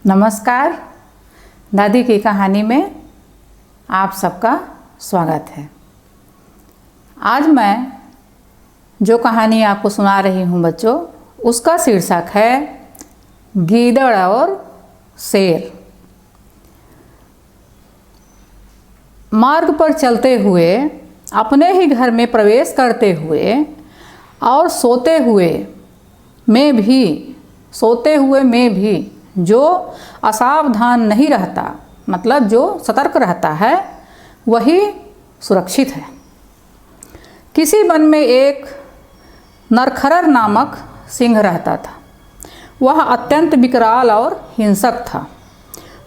नमस्कार। दादी की कहानी में आप सबका स्वागत है। आज मैं जो कहानी आपको सुना रही हूँ बच्चों, उसका शीर्षक है गीदड़ और शेर। मार्ग पर चलते हुए, अपने ही घर में प्रवेश करते हुए और सोते हुए में भी जो असावधान नहीं रहता, मतलब जो सतर्क रहता है, वही सुरक्षित है। किसी वन में एक नरखरर नामक सिंह रहता था। वह अत्यंत विकराल और हिंसक था,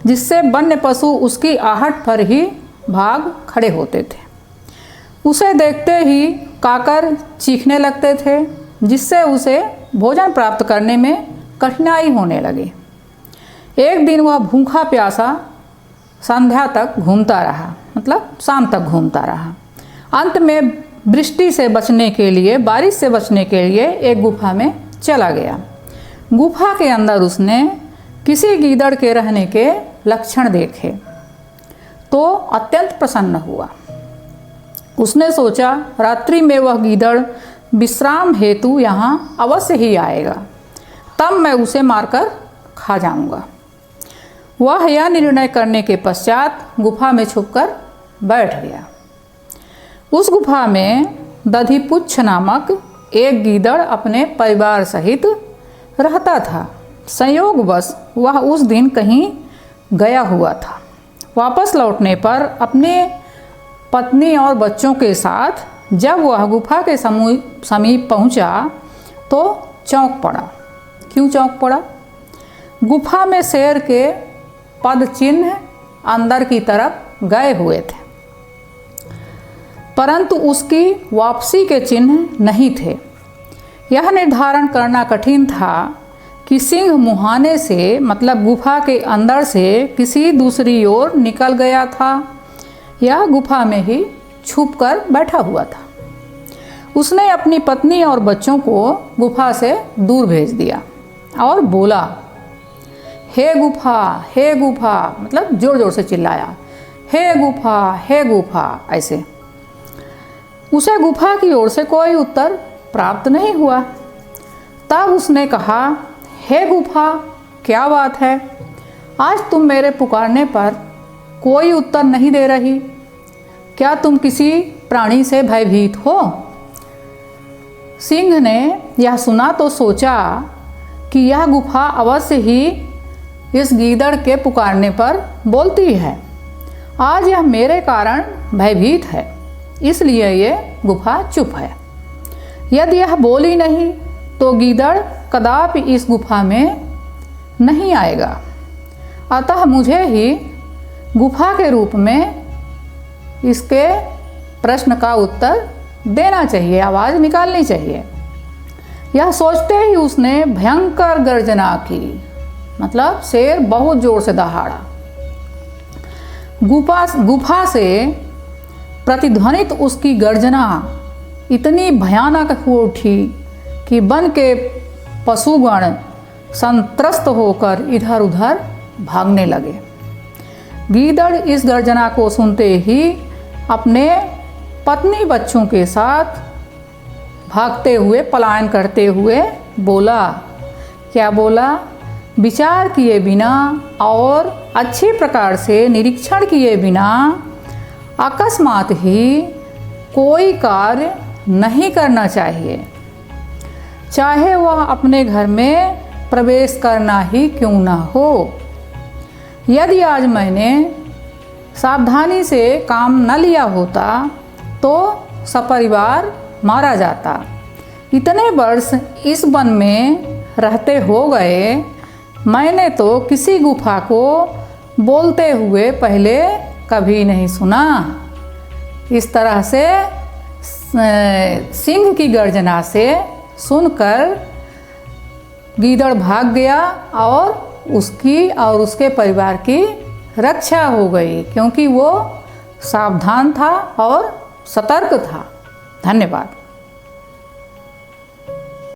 जिससे वन्य पशु उसकी आहट पर ही भाग खड़े होते थे। उसे देखते ही काकर चीखने लगते थे, जिससे उसे भोजन प्राप्त करने में कठिनाई होने लगी। एक दिन वह भूखा प्यासा संध्या तक घूमता रहा, मतलब शाम तक घूमता रहा। अंत में बारिश से बचने के लिए एक गुफा में चला गया। गुफा के अंदर उसने किसी गीदड़ के रहने के लक्षण देखे तो अत्यंत प्रसन्न हुआ। उसने सोचा, रात्रि में वह गीदड़ विश्राम हेतु यहाँ अवश्य ही आएगा, तब मैं उसे मारकर खा जाऊंगा। वह यह निर्णय करने के पश्चात गुफा में छुपकर बैठ गया। उस गुफा में दधिपुच्छ नामक एक गीदड़ अपने परिवार सहित रहता था। संयोगवश वह उस दिन कहीं गया हुआ था। वापस लौटने पर अपने पत्नी और बच्चों के साथ जब वह गुफा के समीप पहुंचा तो चौंक पड़ा। क्यों चौंक पड़ा? गुफा में शेर के पद चिन्ह अंदर की तरफ गए हुए थे, परंतु उसकी वापसी के चिन्ह नहीं थे। यह निर्धारण करना कठिन था कि सिंह मुहाने से, मतलब गुफा के अंदर से किसी दूसरी ओर निकल गया था या गुफा में ही छुपकर बैठा हुआ था। उसने अपनी पत्नी और बच्चों को गुफा से दूर भेज दिया और बोला, हे गुफा, मतलब जोर जोर से चिल्लाया, हे गुफा। ऐसे उसे गुफा की ओर से कोई उत्तर प्राप्त नहीं हुआ। तब उसने कहा, हे गुफा, क्या बात है? आज तुम मेरे पुकारने पर कोई उत्तर नहीं दे रही। क्या तुम किसी प्राणी से भयभीत हो? सिंह ने यह सुना तो सोचा कि यह गुफा अवश्य ही इस गीदड़ के पुकारने पर बोलती है। आज यह मेरे कारण भयभीत है, इसलिए ये गुफा चुप है। यदि यह बोली नहीं तो गीदड़ कदापि इस गुफा में नहीं आएगा। अतः मुझे ही गुफा के रूप में इसके प्रश्न का उत्तर देना चाहिए, आवाज़ निकालनी चाहिए। यह सोचते ही उसने भयंकर गर्जना की, मतलब शेर बहुत जोर से दहाड़ा। गुफा से प्रतिध्वनित उसकी गर्जना इतनी भयानक हो उठी कि वन के पशुगण संत्रस्त होकर इधर उधर भागने लगे। गीदड़ इस गर्जना को सुनते ही अपने पत्नी बच्चों के साथ भागते हुए, पलायन करते हुए बोला। क्या बोला? विचार किए बिना और अच्छी प्रकार से निरीक्षण किए बिना अकस्मात ही कोई कार्य नहीं करना चाहिए, चाहे वह अपने घर में प्रवेश करना ही क्यों ना हो। यदि आज मैंने सावधानी से काम न लिया होता तो सपरिवार मारा जाता। इतने वर्ष इस वन में रहते हो गए, मैंने तो किसी गुफा को बोलते हुए पहले कभी नहीं सुना। इस तरह से सिंह की गर्जना से सुनकर गीदड़ भाग गया और उसकी और उसके परिवार की रक्षा हो गई, क्योंकि वो सावधान था और सतर्क था। धन्यवाद।